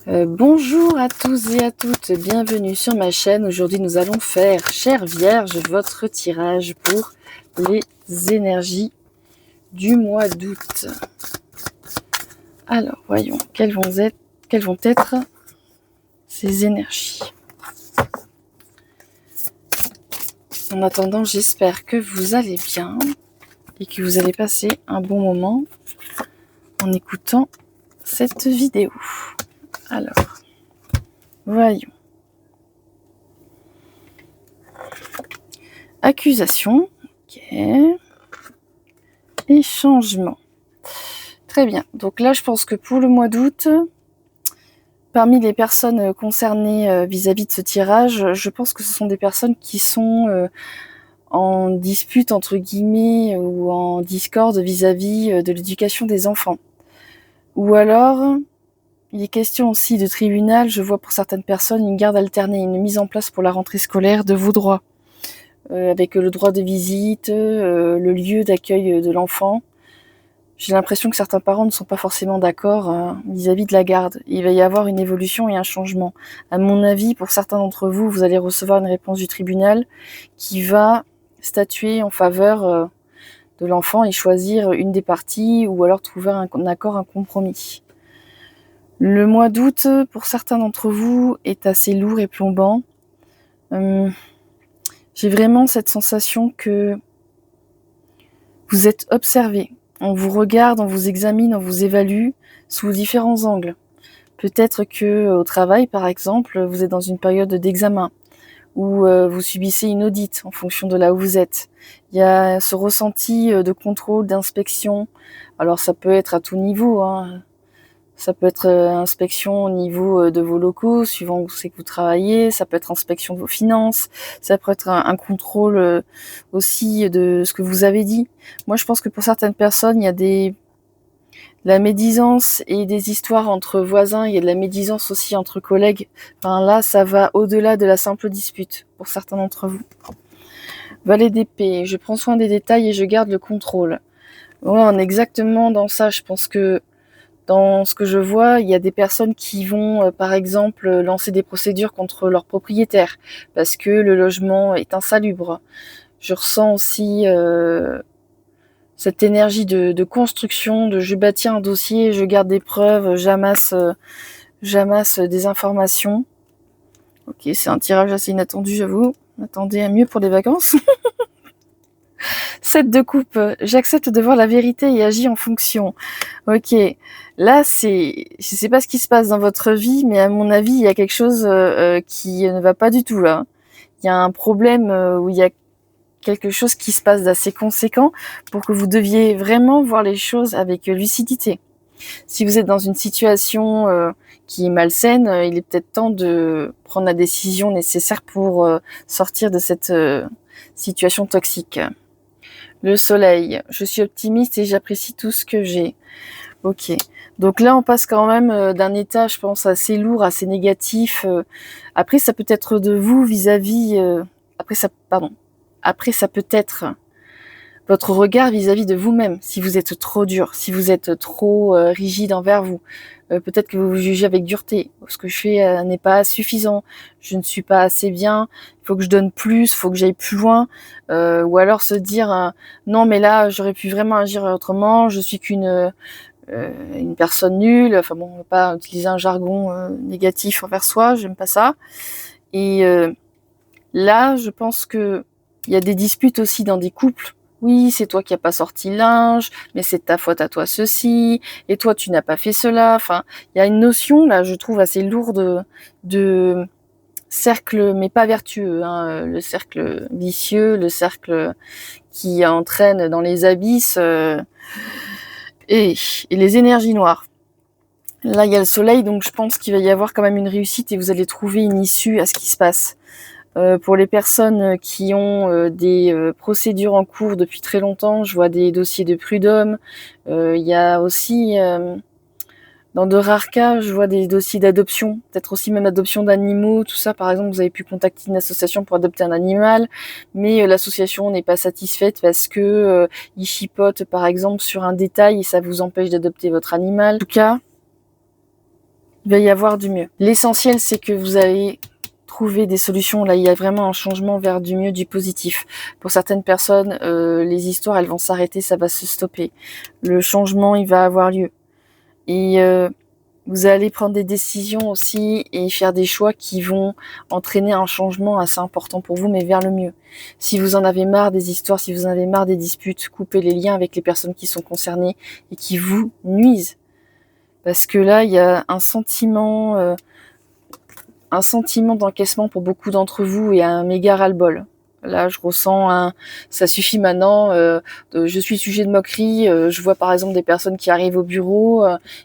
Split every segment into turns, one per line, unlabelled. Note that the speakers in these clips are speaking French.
Bonjour à tous et à toutes, bienvenue sur ma chaîne. Aujourd'hui nous allons faire, chère Vierge, votre tirage pour les énergies du mois d'août. Alors voyons, quelles vont être ces énergies. En attendant, j'espère que vous allez bien et que vous allez passer un bon moment en écoutant cette vidéo. Alors, voyons. Accusation, ok. Et changement. Très bien. Donc là, je pense que pour le mois d'août, parmi les personnes concernées vis-à-vis de ce tirage, je pense que ce sont des personnes qui sont en dispute, entre guillemets, ou en discorde vis-à-vis de l'éducation des enfants. Ou alors, il est question aussi de tribunal. Je vois pour certaines personnes une garde alternée, une mise en place pour la rentrée scolaire de vos droits. Avec le droit de visite, le lieu d'accueil de l'enfant. J'ai l'impression que certains parents ne sont pas forcément d'accord vis-à-vis de la garde. Il va y avoir une évolution et un changement. À mon avis, pour certains d'entre vous, vous allez recevoir une réponse du tribunal qui va statuer en faveur de l'enfant et choisir une des parties ou alors trouver un accord, un compromis. Le mois d'août, pour certains d'entre vous, est assez lourd et plombant. J'ai vraiment cette sensation que vous êtes observé. On vous regarde, on vous examine, on vous évalue sous différents angles. Peut-être que au travail, par exemple, vous êtes dans une période d'examen ou vous subissez une audite en fonction de là où vous êtes. Il y a ce ressenti de contrôle, d'inspection. Alors ça peut être à tout niveau, hein. Ça peut être inspection au niveau de vos locaux, suivant où c'est que vous travaillez. Ça peut être inspection de vos finances. Ça peut être un contrôle aussi de ce que vous avez dit. Moi, je pense que pour certaines personnes, il y a de la médisance et des histoires entre voisins. Il y a de la médisance aussi entre collègues. Enfin, là, ça va au-delà de la simple dispute pour certains d'entre vous. Valet d'épée. Je prends soin des détails et je garde le contrôle. Ouais, on est exactement dans ça. Je pense que dans ce que je vois, il y a des personnes qui vont, par exemple, lancer des procédures contre leurs propriétaires parce que le logement est insalubre. Je ressens aussi cette énergie de construction, de je bâtis un dossier, je garde des preuves, j'amasse des informations. Ok, c'est un tirage assez inattendu, j'avoue. Attendez, à mieux pour les vacances. 7 de coupe, j'accepte de voir la vérité et agis en fonction. Ok, là je sais pas ce qui se passe dans votre vie, mais à mon avis, il y a quelque chose qui ne va pas du tout là. Il y a un problème où il y a quelque chose qui se passe d'assez conséquent pour que vous deviez vraiment voir les choses avec lucidité. Si vous êtes dans une situation qui est malsaine, il est peut-être temps de prendre la décision nécessaire pour sortir de cette situation toxique. Le soleil, je suis optimiste et j'apprécie tout ce que j'ai. Ok, donc là on passe quand même d'un état, je pense, assez lourd, assez négatif. Après ça peut être de vous vis-à-vis... Après ça peut être votre regard vis-à-vis de vous-même, si vous êtes trop dur, si vous êtes trop rigide envers vous. Peut-être que vous vous jugez avec dureté. Ce que je fais n'est pas suffisant. Je ne suis pas assez bien. Il faut que je donne plus, il faut que j'aille plus loin. Ou alors se dire non mais là j'aurais pu vraiment agir autrement. Je suis qu'une une personne nulle. Enfin bon, on ne va pas utiliser un jargon négatif envers soi. J'aime pas ça. Et là, je pense que il y a des disputes aussi dans des couples. Oui, c'est toi qui n'as pas sorti le linge, mais c'est de ta faute à toi ceci, et toi tu n'as pas fait cela. Enfin, il y a une notion là, je trouve assez lourde de cercle, mais pas vertueux, hein, le cercle vicieux, le cercle qui entraîne dans les abysses et les énergies noires. Là, il y a le soleil, donc je pense qu'il va y avoir quand même une réussite et vous allez trouver une issue à ce qui se passe. Pour les personnes qui ont des procédures en cours depuis très longtemps, je vois des dossiers de prud'homme. Il y a aussi, dans de rares cas, je vois des dossiers d'adoption, peut-être aussi même adoption d'animaux, tout ça. Par exemple, vous avez pu contacter une association pour adopter un animal, mais l'association n'est pas satisfaite parce que ils chipotent, par exemple, sur un détail et ça vous empêche d'adopter votre animal. En tout cas, il va y avoir du mieux. L'essentiel, c'est que vous allez trouver des solutions. Là, il y a vraiment un changement vers du mieux, du positif. Pour certaines personnes, les histoires, elles vont s'arrêter, ça va se stopper. Le changement, il va avoir lieu. Et vous allez prendre des décisions aussi et faire des choix qui vont entraîner un changement assez important pour vous, mais vers le mieux. Si vous en avez marre des histoires, si vous en avez marre des disputes, coupez les liens avec les personnes qui sont concernées et qui vous nuisent. Parce que là, il y a un sentiment d'encaissement pour beaucoup d'entre vous et un méga ras-le-bol. Là, je ressens ça suffit maintenant, je suis sujet de moquerie, je vois par exemple des personnes qui arrivent au bureau,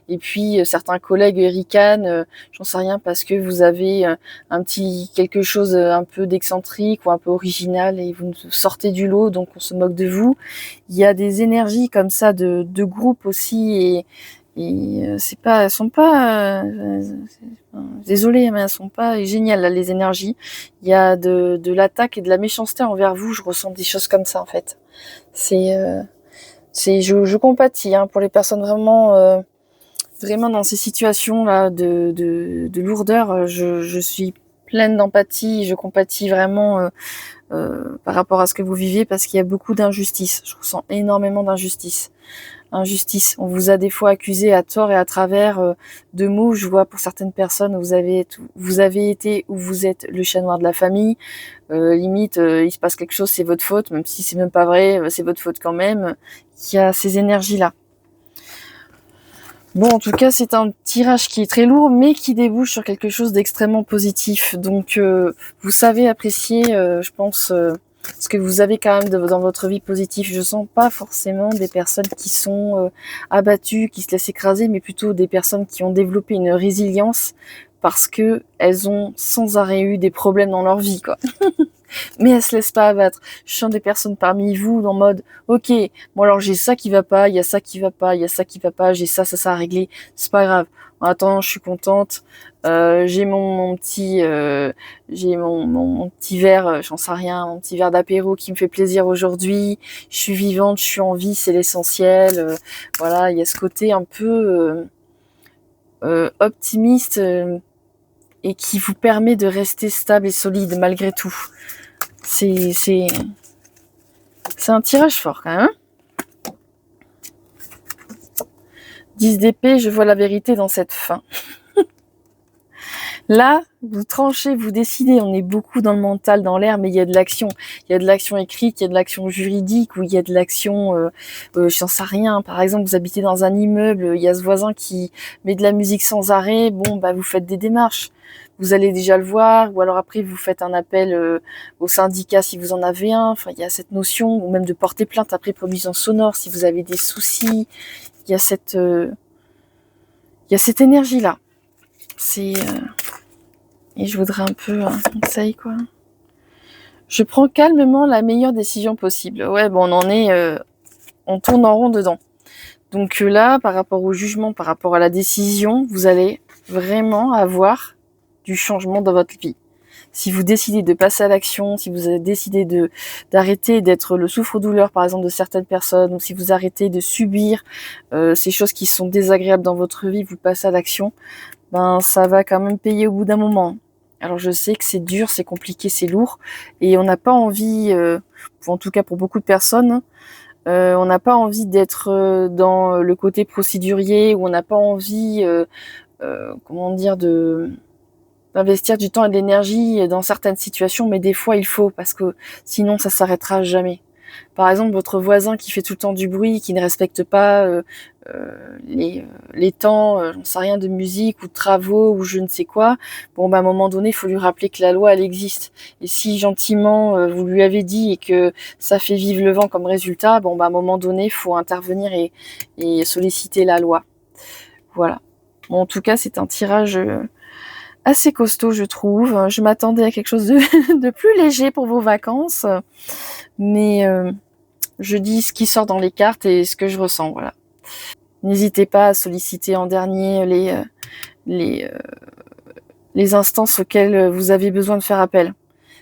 et puis certains collègues ricanent, j'en sais rien, parce que vous avez un petit quelque chose un peu d'excentrique ou un peu original et vous sortez du lot, donc on se moque de vous. Il y a des énergies comme ça de groupe aussi et elles sont pas désolée, mais elles sont pas géniales là, les énergies. Il y a de l'attaque et de la méchanceté envers vous. Je ressens des choses comme ça en fait. Je compatis pour les personnes vraiment dans ces situations là de lourdeur. Je suis pleine d'empathie. Je compatis vraiment par rapport à ce que vous vivez parce qu'il y a beaucoup d'injustice. Je ressens énormément d'injustice. On vous a des fois accusé à tort et à travers de mots. Je vois pour certaines personnes, vous avez été ou vous êtes le chat noir de la famille. Limite, il se passe quelque chose, c'est votre faute, même si c'est même pas vrai, c'est votre faute quand même. Il y a ces énergies-là. Bon, en tout cas, c'est un tirage qui est très lourd, mais qui débouche sur quelque chose d'extrêmement positif. Donc, vous savez apprécier, je pense, ce que vous avez quand même dans votre vie positive. Je sens pas forcément des personnes qui sont abattues, qui se laissent écraser, mais plutôt des personnes qui ont développé une résilience parce que elles ont sans arrêt eu des problèmes dans leur vie, quoi. Mais elles se laissent pas abattre. Je sens des personnes parmi vous en mode, ok, bon alors j'ai ça qui va pas, il y a ça qui va pas, il y a ça qui va pas, j'ai ça à régler, c'est pas grave. En attendant, je suis contente. J'ai mon petit, mon petit verre, j'en sais rien, mon petit verre d'apéro qui me fait plaisir aujourd'hui. Je suis vivante, je suis en vie, c'est l'essentiel. Voilà, il y a ce côté un peu optimiste et qui vous permet de rester stable et solide malgré tout. C'est un tirage fort quand même. 10 d'épée, je vois la vérité dans cette fin. Là, vous tranchez, vous décidez, on est beaucoup dans le mental, dans l'air, mais il y a de l'action. Il y a de l'action écrite, il y a de l'action juridique, ou il y a de l'action, j'en sais rien. Par exemple, vous habitez dans un immeuble, il y a ce voisin qui met de la musique sans arrêt, bon, bah vous faites des démarches. Vous allez déjà le voir, ou alors après vous faites un appel au syndicat si vous en avez un. Enfin, il y a cette notion, ou même de porter plainte après pour nuisance sonore si vous avez des soucis. Il y a cette énergie-là. Et je voudrais un peu un conseil, quoi. Je prends calmement la meilleure décision possible. Ouais, bon, on tourne en rond dedans. Donc là, par rapport au jugement, par rapport à la décision, vous allez vraiment avoir du changement dans votre vie. Si vous décidez de passer à l'action, si vous avez décidé d'arrêter d'être le souffre-douleur, par exemple, de certaines personnes, ou si vous arrêtez de subir ces choses qui sont désagréables dans votre vie, vous passez à l'action, ben ça va quand même payer au bout d'un moment. Alors je sais que c'est dur, c'est compliqué, c'est lourd, et on n'a pas envie, en tout cas pour beaucoup de personnes, on n'a pas envie d'être dans le côté procédurier, ou on n'a pas envie, d'investir du temps et de l'énergie dans certaines situations, mais des fois il faut, parce que sinon ça s'arrêtera jamais. Par exemple, votre voisin qui fait tout le temps du bruit, qui ne respecte pas les temps, j'en sais rien, de musique ou de travaux ou je ne sais quoi, bon bah à un moment donné, il faut lui rappeler que la loi elle existe. Et si gentiment vous lui avez dit et que ça fait vivre le vent comme résultat, bon bah à un moment donné, il faut intervenir et solliciter la loi. Voilà. Bon, en tout cas, c'est un tirage assez costaud, je trouve. Je m'attendais à quelque chose de plus léger pour vos vacances, mais je dis ce qui sort dans les cartes et ce que je ressens, voilà. N'hésitez pas à solliciter en dernier les instances auxquelles vous avez besoin de faire appel.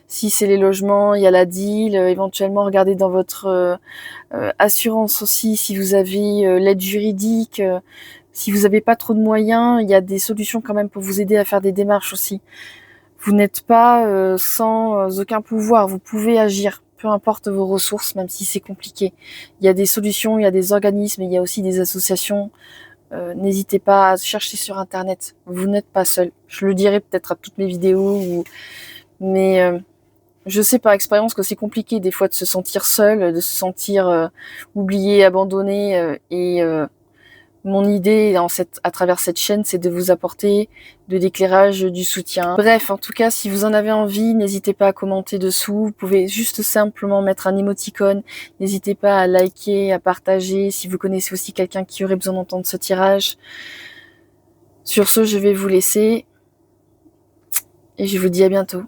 Si c'est les logements, il y a la DIL, éventuellement regardez dans votre assurance aussi si vous avez l'aide juridique. Si vous n'avez pas trop de moyens, il y a des solutions quand même pour vous aider à faire des démarches aussi. Vous n'êtes pas sans aucun pouvoir, vous pouvez agir, peu importe vos ressources, même si c'est compliqué. Il y a des solutions, il y a des organismes, il y a aussi des associations. N'hésitez pas à chercher sur Internet. Vous n'êtes pas seul. Je le dirai peut-être à toutes mes vidéos, mais je sais par expérience que c'est compliqué des fois de se sentir seul, de se sentir oublié, abandonné. Mon idée à travers cette chaîne, c'est de vous apporter de l'éclairage, du soutien. Bref, en tout cas, si vous en avez envie, n'hésitez pas à commenter dessous. Vous pouvez juste simplement mettre un émoticône. N'hésitez pas à liker, à partager si vous connaissez aussi quelqu'un qui aurait besoin d'entendre ce tirage. Sur ce, je vais vous laisser et je vous dis à bientôt.